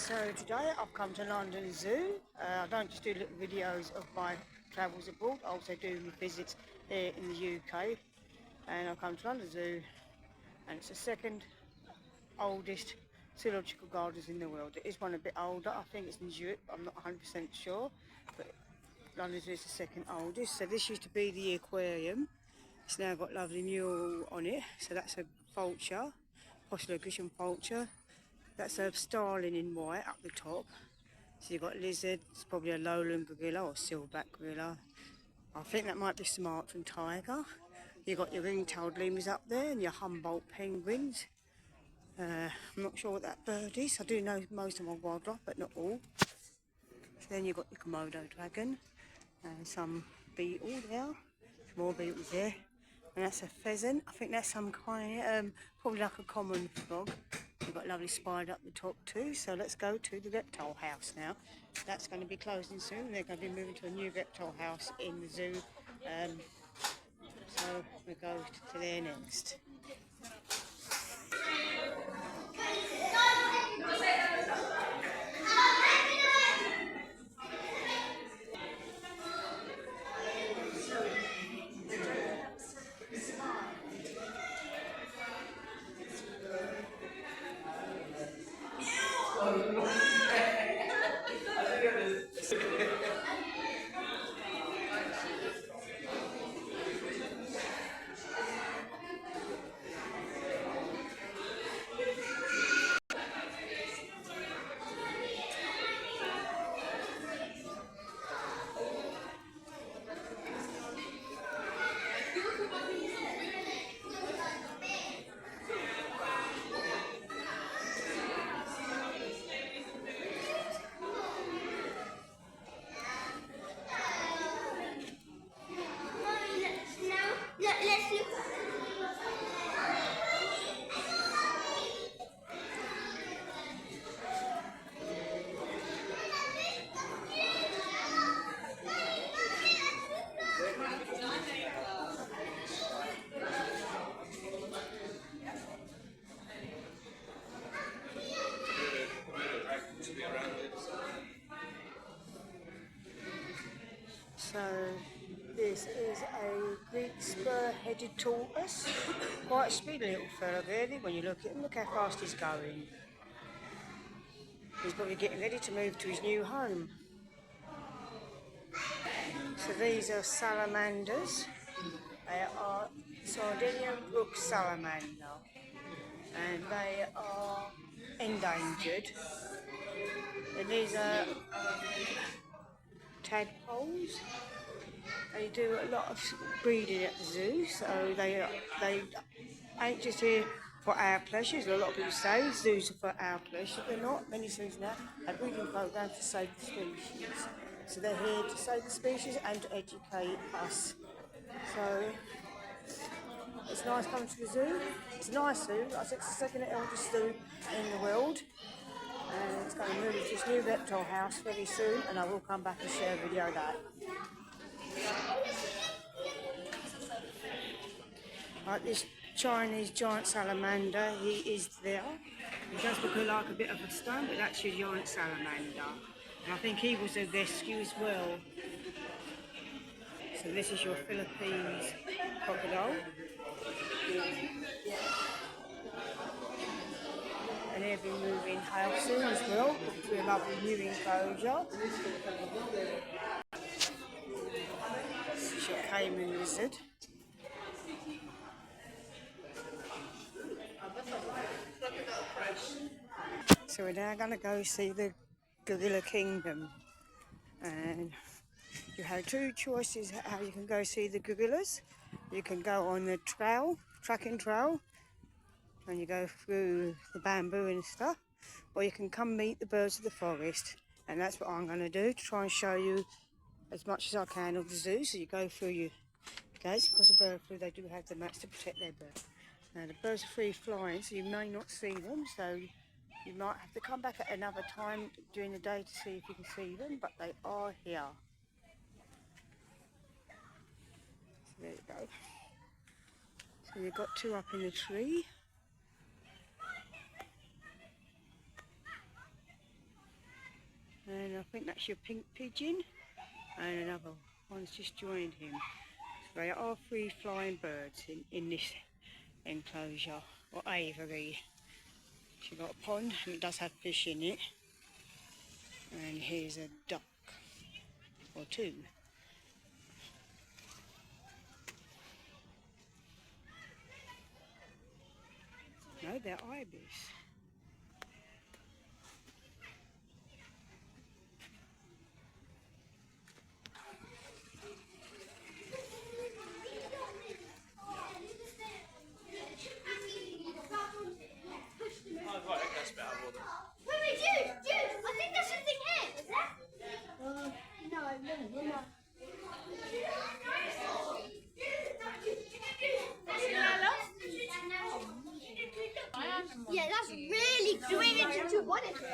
So today I've come to London Zoo. I don't just do little videos of my travels abroad, I also do visits here in the UK. And I've come to London Zoo, and it's the second oldest zoological gardens in the world. It is one a bit older, I think it's in Europe, I'm not 100% sure, but London Zoo is the second oldest. So this used to be the aquarium. It's now got lovely mural on it. So that's a vulture, possibly a Grecian vulture. That's a starling in white up the top. So you've got lizard, it's probably a lowland gorilla or silverback gorilla. I think that might be Sumatran tiger. You've got your ring-tailed lemurs up there and your Humboldt penguins. I'm not sure what that bird is. I do know most of my wildlife, but not all. So then you've got your Komodo dragon and some beetle there. More beetles there. And that's a pheasant. I think that's some kind, probably like a common frog. We've got a lovely spider up the top too. So let's go to the reptile house now. That's going to be closing soon. They're going to be moving to a new reptile house in the zoo. So we'll go to there next. So this is a Greek spur-headed tortoise. Quite a speedy little fella really when you look at him. Look how fast he's going. He's probably getting ready to move to his new home. So these are salamanders. They are Sardinian brook salamander. And they are endangered. And these are tadpoles. They do a lot of breeding at the zoo, so they ain't just here for our pleasure. A lot of people say zoos are for our pleasure. They're not. Many zoos now have breeding programs to save the species. So they're here to save the species and to educate us. So it's nice coming to the zoo. It's a nice zoo. I think it's the second oldest zoo in the world. And it's going to move to this new reptile house very soon, and I will come back and share a video of that. Like this Chinese giant salamander, he is there. He does look like a bit of a stone, but that's your giant salamander. And I think he was a rescue as well. So this is your Philippines crocodile. And they'll be moving house soon as well, to a lovely new enclosure. This is your Cayman lizard. So we're now going to go see the Gorilla Kingdom, and you have two choices how you can go see the gorillas. You can go on the trail, trekking trail, and you go through the bamboo and stuff, or you can come meet the birds of the forest, and that's what I'm going to do, to try and show you as much as I can of the zoo. So you go through your gates, because of bird flu they do have the mats to protect their birds. Now the birds are free flying, so you may not see them, so you might have to come back at another time during the day to see if you can see them, but they are here. So there you go. So you've got two up in the tree. And I think that's your pink pigeon, and another one's just joined him. So they are free flying birds in this enclosure, or aviary. She's got a pond and it does have fish in it. And here's a duck, or two. No, they're ibis. Yeah, that's really good. What is it?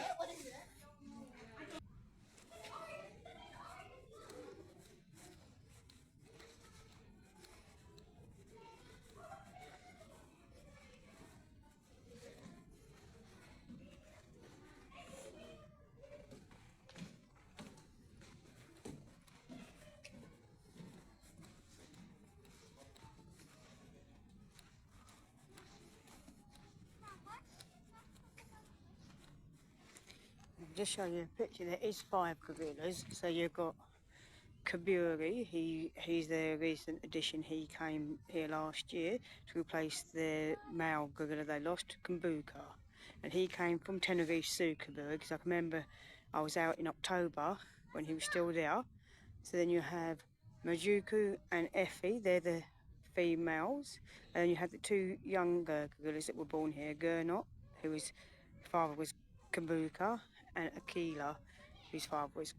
I'll just show you a picture. There is 5 gorillas. So you've got Kaburi, he's their recent addition. He came here last year to replace the male gorilla they lost, Kumbuka. And he came from Tenerife Zoo, Kaburi, because I can remember I was out in October when he was still there. So then you have Majuku and Effie, they're the females. And then you have the 2 younger gorillas that were born here, Gernot, whose father was Kumbuka, and Akila, whose father was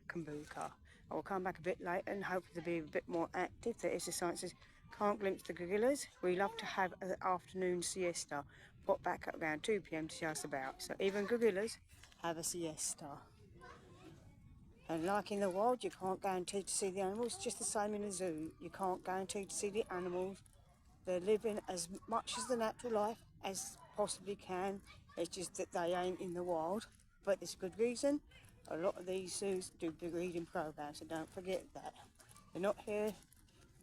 Kumbuka. I will come back a bit later and hopefully to be a bit more active. There is the sciences. Can't glimpse the gorillas. We love to have an afternoon siesta. Pop back at around 2 PM to see us about. So even gorillas have a siesta. And like in the wild, you can't guarantee to see the animals. Just the same in a zoo. You can't guarantee to see the animals. They're living as much as the natural life as possibly can. It's just that they ain't in the wild. But there's a good reason. A lot of these zoos do the breeding programs, so don't forget that. They're not here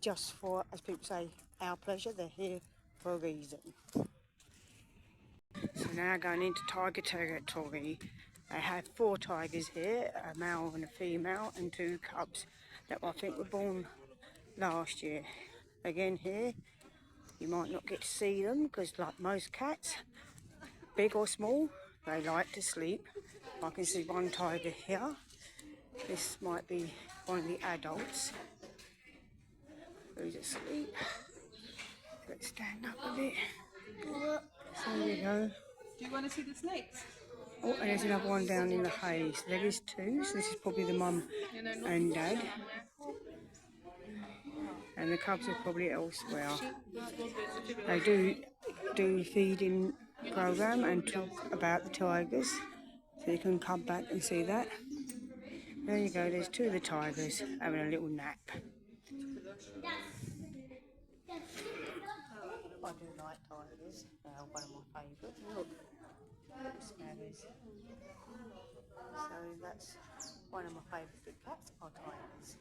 just for, as people say, our pleasure. They're here for a reason. So now going into tiger territory. They have 4 tigers here, a male and a female, and 2 cubs that I think were born last year. Again here, you might not get to see them because like most cats, big or small, they like to sleep. I can see one tiger here. This might be one of the adults who's asleep. Let's stand up a bit. So there you go. Do you want to see the snakes? Oh, and there's another one down in the haze. There is 2, so this is probably the mum and dad. And the cubs are probably elsewhere. They do feeding program and talk about the tigers, so you can come back and see that. There you go, there's 2 of the tigers having a little nap. I do like tigers, they're one of my favourites. Look, scammers. So that's one of my favourite big cats, are tigers.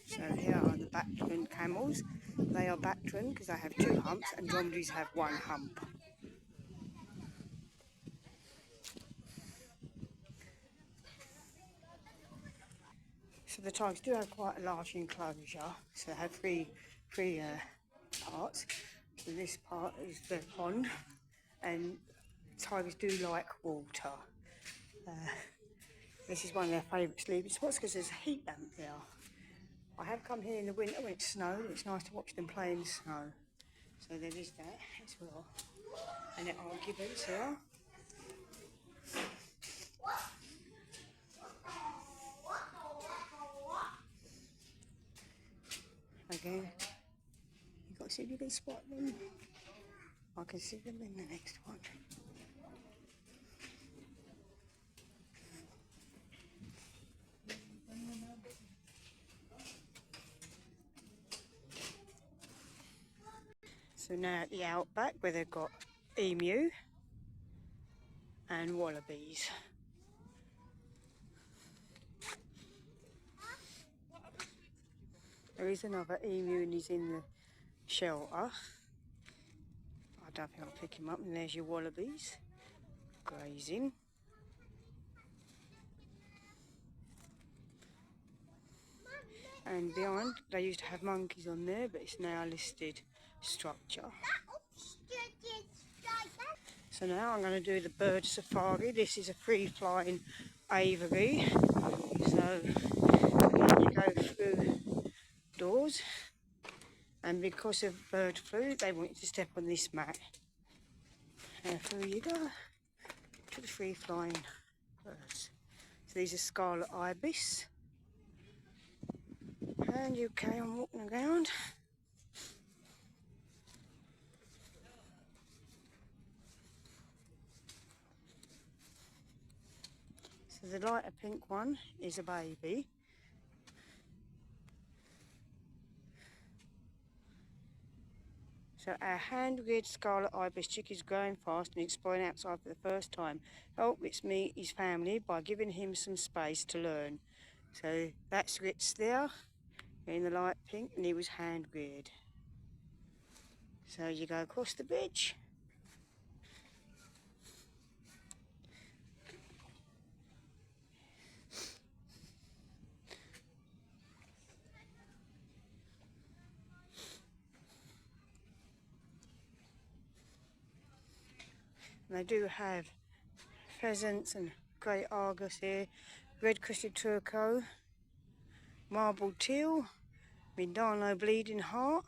So here are the Bactrian camels. They are Bactrian because they have 2 humps and Dromedaries have 1 hump. So the tigers do have quite a large enclosure, so they have three parts. So this part is the pond, and tigers do like water. This is one of their favourite sleeping spots because there's a heat lamp there. I have come here in the winter when it snowed. It's nice to watch them play in the snow. So there is that as well. And there are gibbons here. Again, you've got to see if you can spot them. I can see them in the next one. So now at the outback where they've got emu, and wallabies. There is another emu and he's in the shelter. I don't think I'll pick him up. And there's your wallabies grazing. And behind, they used to have monkeys on there, but it's now a listed structure. So now I'm going to do the bird safari. This is a free-flying aviary. So again, you go through doors, and because of bird flu, they want you to step on this mat. And through you go to the free-flying birds. So these are scarlet ibis. And you carry on walking around. So the lighter pink one is a baby. So our hand-reared scarlet ibis chick is growing fast and exploring outside for the first time. Help its meet his family by giving him some space to learn. So that's Ritz there in the light pink, and he was hand-reared. So you go across the bridge. And they do have pheasants and grey argus here, red-crested turco, marbled teal, Mindano bleeding heart,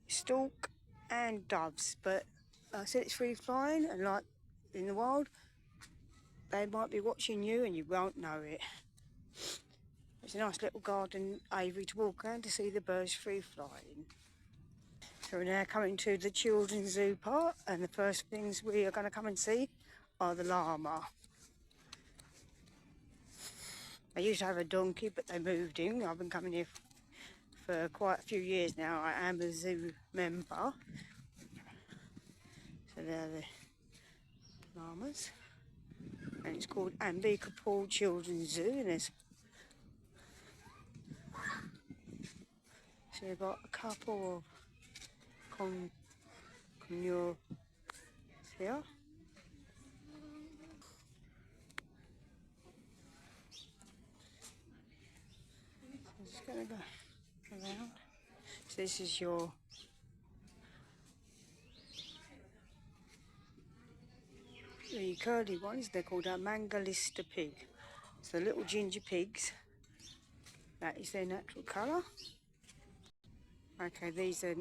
stork and doves. But like I said, it's free flying, and like in the wild, they might be watching you and you won't know it. It's a nice little garden aviary to walk around to see the birds free flying. So we're now coming to the children's zoo part, and the first things we are going to come and see are the llama. I used to have a donkey, but they moved in. I've been coming here for quite a few years now. I am a zoo member. So they're the llamas. And it's called Ambikapur Children's Zoo. And there's, so we've got a couple of conures here. I'm just going to go around. So this is your the curly ones. They're called a Mangalista pig. So the little ginger pigs, that is their natural colour. Okay, these are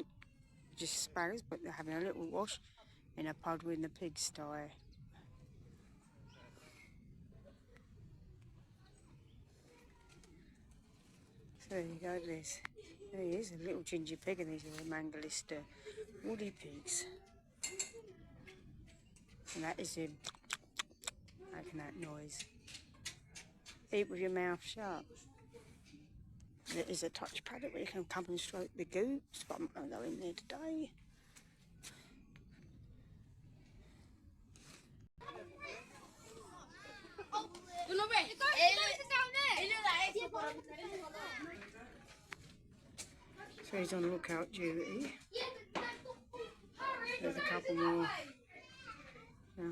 just sparrows, but they're having a little wash in a puddle in the pigsty. So there you go, there he is, a little ginger pig, and these are the Mangalista woolly pigs. And that is him making that noise. Eat with your mouth shut. There is a touch paddock where you can come and stroke the goats, but I'm not going to go in there today. So he's on lookout duty. There's a couple more. Yeah.